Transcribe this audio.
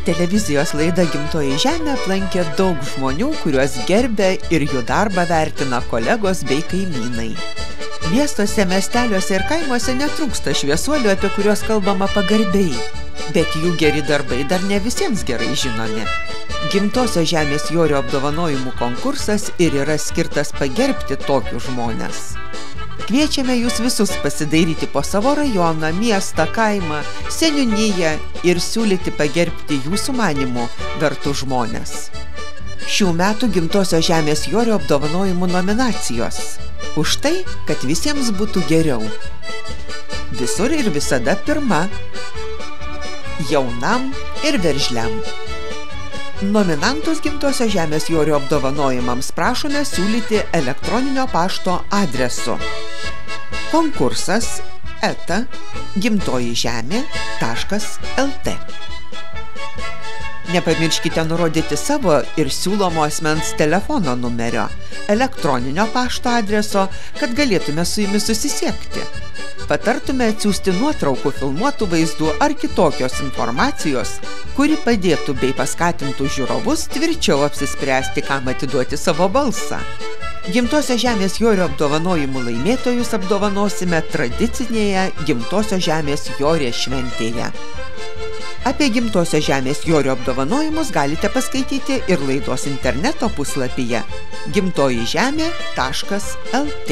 Televizijos laida Gimtoji žemė aplankė daug žmonių, kuriuos gerbia ir jų darbą vertina kolegos bei kaimynai. Miestuose, miesteliuose ir kaimuose netrūksta šviesuolių, apie kuriuos kalbama pagarbiai, bet jų geri darbai dar ne visiems gerai žinomi. Gimtosios žemės jorio apdovanojimų konkursas ir yra skirtas pagerbti tokius žmones. Kviečiame jūs visus pasidairyti po savo rajoną, miestą, kaimą, seniūniją ir siūlyti pagerbti jūsų manymu vertus žmones. Šių metų Gimtosios žemės jorio apdovanojimų nominacijos. Už tai, kad visiems būtų geriau. Visur ir visada pirma. Jaunam ir veržliam. Nominantus Gimtosios žemės jorio apdovanojimams prašome siūlyti elektroninio pašto adresu konkursas@gimtojižemė.lt. Nepamirškite nurodyti savo ir siūlomo asmens telefono numerio, elektroninio pašto adreso, kad galėtume su jumis susisiekti. Patartume atsiųsti nuotraukų, filmuotų vaizdų ar kitokios informacijos, kuri padėtų bei paskatintų žiūrovus tvirčiau apsispręsti, kam atiduoti savo balsą. Gimtosios žemės jorio apdovanojimų laimėtojus apdovanosime tradicinėje Gimtosios žemės jorės šventėje. Apie Gimtosios žemės jorio apdovanojimus galite paskaityti ir laidos interneto puslapyje gimtojižemė.lt.